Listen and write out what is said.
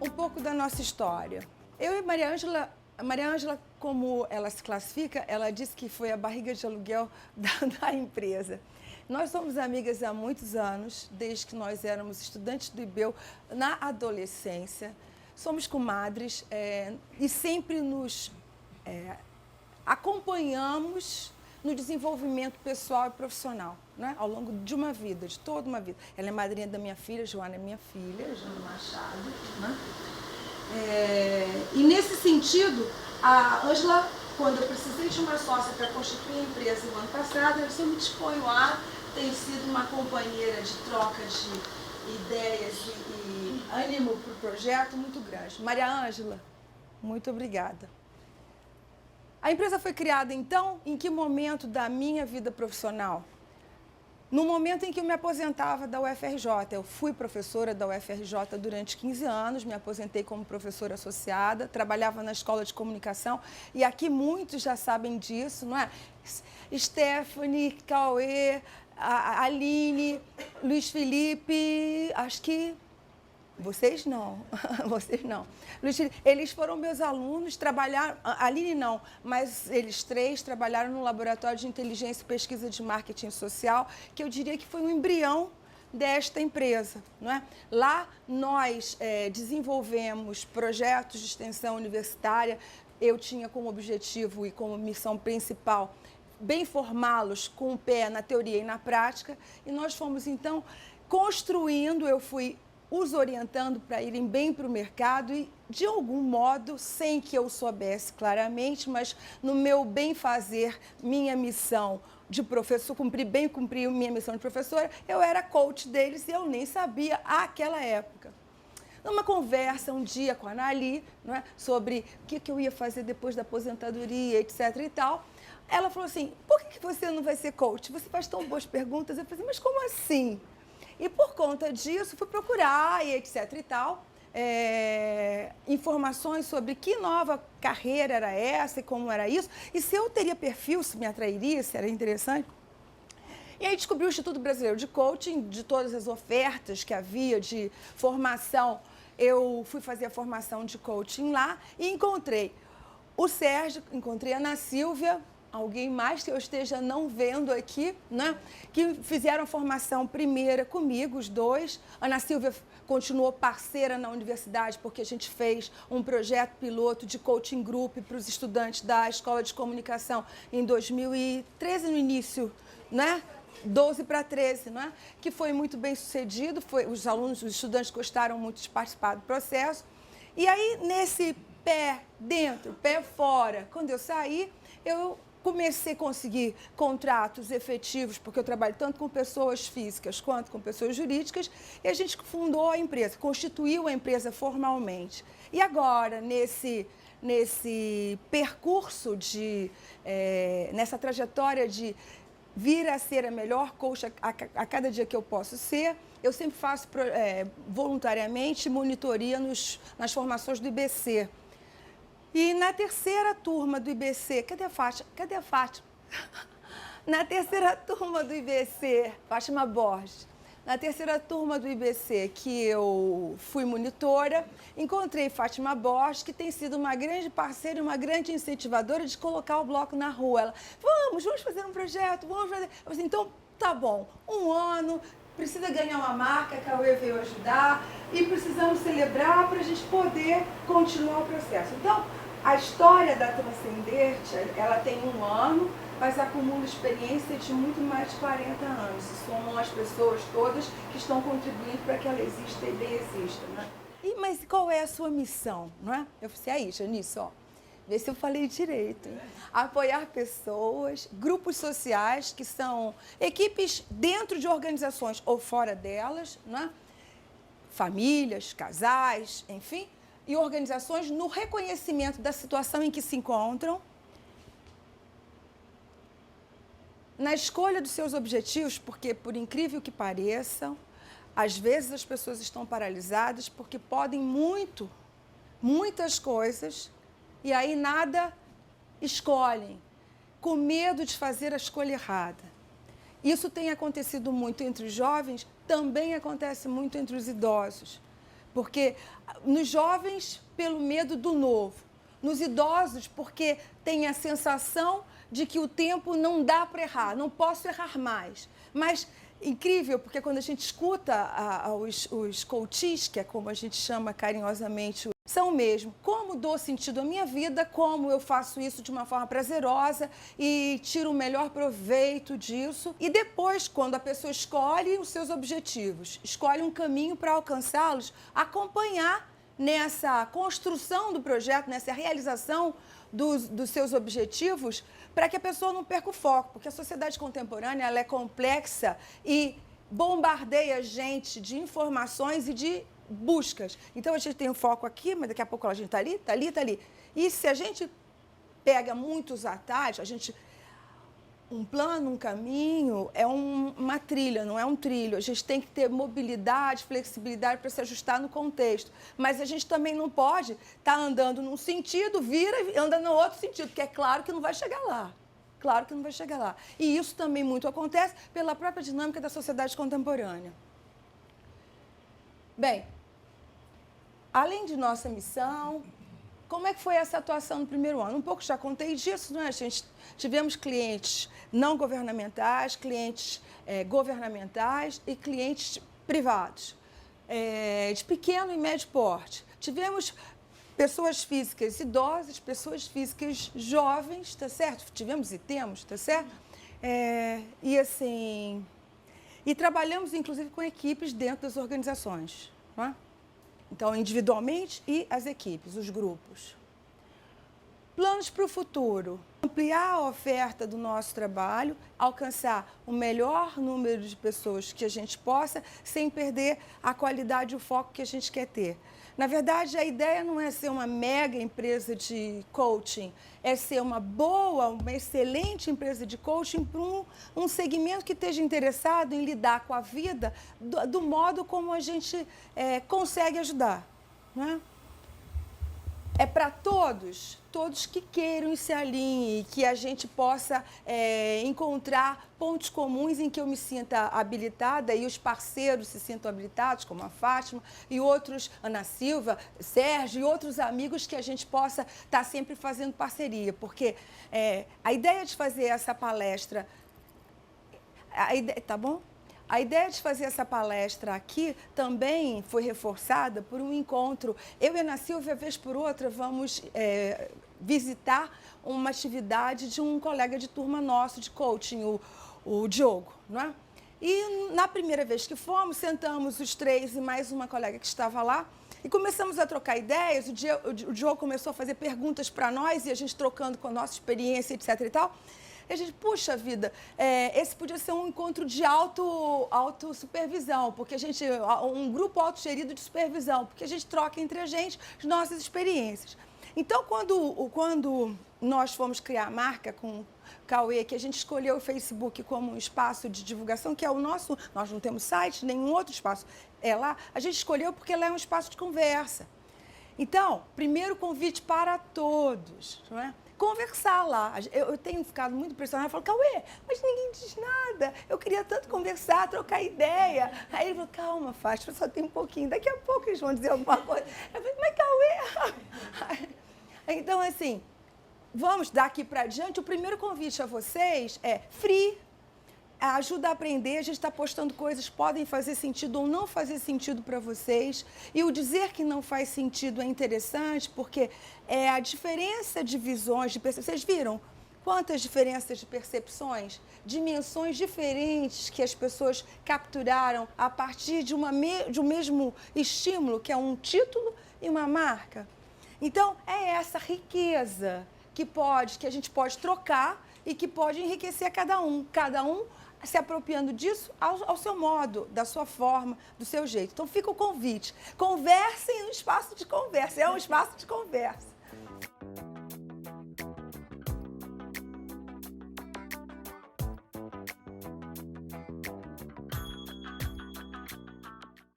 um pouco da nossa história. Eu e a Maria Ângela, como ela se classifica, ela disse que foi a barriga de aluguel da empresa. Nós somos amigas há muitos anos, desde que nós éramos estudantes do IBEU na adolescência. Somos comadres e sempre nos acompanhamos no desenvolvimento pessoal e profissional, né? Ao longo de uma vida, de toda uma vida. Ela é madrinha da minha filha, Joana é minha filha, Joana Machado, né? E nesse sentido, a Ângela, quando eu precisei de uma sócia para constituir a empresa no ano passado, eu sempre me disponho a, tem sido uma companheira de troca de ideias e ânimo para o projeto muito grande. Maria Ângela, muito obrigada. A empresa foi criada, então, em que momento da minha vida profissional? No momento em que eu me aposentava da UFRJ. Eu fui professora da UFRJ durante 15 anos, me aposentei como professora associada, trabalhava na escola de comunicação, e aqui muitos já sabem disso, não é? Stephanie, Cauê, a Aline, Luiz Felipe, acho que vocês não, vocês não. Luiz Felipe, eles foram meus alunos, trabalharam, a Aline não, mas eles três trabalharam no Laboratório de Inteligência e Pesquisa de Marketing Social, que eu diria que foi um embrião desta empresa, não é? Lá nós desenvolvemos projetos de extensão universitária. Eu tinha como objetivo e como missão principal bem formá-los com o pé na teoria e na prática, e nós fomos então construindo, eu fui os orientando para irem bem para o mercado e, de algum modo, sem que eu soubesse claramente, mas no meu bem fazer, minha missão de professor, cumpri minha missão de professora, eu era coach deles e eu nem sabia àquela época. Numa conversa um dia com a Anali, não é, sobre o que eu ia fazer depois da aposentadoria, etc. e tal, ela falou assim, por que você não vai ser coach? Você faz tão boas perguntas. Eu falei, mas como assim? E por conta disso, fui procurar e etc e tal, informações sobre que nova carreira era essa e como era isso, e se eu teria perfil, se me atrairia, se era interessante. E aí descobri o Instituto Brasileiro de Coaching, de todas as ofertas que havia de formação, eu fui fazer a formação de coaching lá e encontrei o Sérgio, encontrei a Ana Silvia, alguém mais que eu esteja não vendo aqui, né? Que fizeram a formação primeira comigo, os dois. A Ana Silvia continuou parceira na universidade, porque a gente fez um projeto piloto de coaching group para os estudantes da Escola de Comunicação em 2013, no início, né? 12 para 13, né? Que foi muito bem sucedido, os alunos, os estudantes gostaram muito de participar do processo. E aí, nesse pé dentro, pé fora, quando eu saí, eu comecei a conseguir contratos efetivos, porque eu trabalho tanto com pessoas físicas quanto com pessoas jurídicas, e a gente fundou a empresa, constituiu a empresa formalmente. E agora, nesse percurso, nessa trajetória de vir a ser a melhor coach a cada dia que eu posso ser, eu sempre faço voluntariamente monitoria nas formações do IBC. E na terceira turma do IBC, cadê a Fátima? Cadê a Fátima? Na terceira turma do IBC, Fátima Borges, na terceira turma do IBC que eu fui monitora, encontrei Fátima Borges, que tem sido uma grande parceira e uma grande incentivadora de colocar o bloco na rua. Ela, vamos fazer um projeto, vamos fazer. Eu falei, então, tá bom, 1 ano, precisa ganhar uma marca, a Cauê veio ajudar, e precisamos celebrar para a gente poder continuar o processo. Então, a história da Transcenderte, ela tem 1 ano, mas acumula experiência de muito mais de 40 anos. E somam as pessoas todas que estão contribuindo para que ela exista e bem exista, né? Mas qual é a sua missão, não é? Eu falei, aí, Janice, ó, vê se eu falei direito. Hein? Apoiar pessoas, grupos sociais, que são equipes dentro de organizações ou fora delas, né? Famílias, casais, enfim, e organizações no reconhecimento da situação em que se encontram, na escolha dos seus objetivos, porque, por incrível que pareça, às vezes as pessoas estão paralisadas porque podem muitas coisas, e aí nada escolhem, com medo de fazer a escolha errada. Isso tem acontecido muito entre os jovens, também acontece muito entre os idosos. porque nos jovens, pelo medo do novo, nos idosos, porque tem a sensação de que o tempo não dá para errar, não posso errar mais. Mas incrível, porque quando a gente escuta os coaches, que é como a gente chama carinhosamente, são mesmo como dou sentido à minha vida, como eu faço isso de uma forma prazerosa e tiro o melhor proveito disso. E depois, quando a pessoa escolhe os seus objetivos, escolhe um caminho para alcançá-los, acompanhar nessa construção do projeto, nessa realização dos seus objetivos, para que a pessoa não perca o foco, porque a sociedade contemporânea ela é complexa e bombardeia a gente de informações e de buscas. Então, a gente tem um foco aqui, mas daqui a pouco a gente está ali, está ali, está ali. E se a gente pega muitos atalhos, um plano, um caminho, é uma trilha, não é um trilho. A gente tem que ter mobilidade, flexibilidade para se ajustar no contexto. Mas a gente também não pode estar andando num sentido, vira e anda no outro sentido, porque é claro que não vai chegar lá. Claro que não vai chegar lá. E isso também muito acontece pela própria dinâmica da sociedade contemporânea. Bem, além de nossa missão, como é que foi essa atuação no primeiro ano? Um pouco já contei disso, não é? Tivemos clientes não governamentais, clientes governamentais e clientes privados, de pequeno e médio porte. Tivemos pessoas físicas idosas, pessoas físicas jovens, tá certo? Tivemos e temos, tá certo? E trabalhamos, inclusive, com equipes dentro das organizações, não é? Então, individualmente e as equipes, os grupos. Planos para o futuro. Ampliar a oferta do nosso trabalho, alcançar o melhor número de pessoas que a gente possa, sem perder a qualidade e o foco que a gente quer ter. Na verdade, a ideia não é ser uma mega empresa de coaching, é ser uma excelente empresa de coaching para um segmento que esteja interessado em lidar com a vida do modo como a gente consegue ajudar, não é? É para todos que queiram e se alinhem, que a gente possa encontrar pontos comuns em que eu me sinta habilitada e os parceiros se sintam habilitados, como a Fátima e outros, Ana Silva, Sérgio e outros amigos que a gente possa estar sempre fazendo parceria, porque a ideia de fazer essa palestra, tá bom? A ideia de fazer essa palestra aqui também foi reforçada por um encontro. Eu e a Ana Silvia, vez por outra, vamos visitar uma atividade de um colega de turma nosso de coaching, o Diogo, não é? E na primeira vez que fomos, sentamos os três e mais uma colega que estava lá e começamos a trocar ideias. O Diogo começou a fazer perguntas para nós e a gente trocando com a nossa experiência, etc. e tal. E a gente, puxa vida, esse podia ser um encontro de autossupervisão, porque um grupo autogerido de supervisão, porque a gente troca entre a gente as nossas experiências. Então, quando nós fomos criar a marca com o Cauê, que a gente escolheu o Facebook como um espaço de divulgação, que é o nosso, nós não temos site, nenhum outro espaço é lá, a gente escolheu porque lá é um espaço de conversa. Então, primeiro convite para todos, não é? Conversar lá. Eu tenho ficado muito impressionada, eu falo, Cauê, mas ninguém diz nada, eu queria tanto conversar, trocar ideia. Aí ele falou, calma, Fátima, só tem um pouquinho, daqui a pouco eles vão dizer alguma coisa. Eu falei, mas Cauê... Então, assim, vamos daqui para diante, o primeiro convite a vocês é free, ajuda a aprender, a gente está postando coisas que podem fazer sentido ou não fazer sentido para vocês. E o dizer que não faz sentido é interessante, porque é a diferença de visões, de percepções. Vocês viram quantas diferenças de percepções, dimensões diferentes que as pessoas capturaram a partir de um mesmo estímulo, que é um título e uma marca? Então, é essa riqueza que a gente pode trocar e que pode enriquecer cada um se apropriando disso ao seu modo, da sua forma, do seu jeito. Então, fica o convite. Conversem no espaço de conversa, é um espaço de conversa.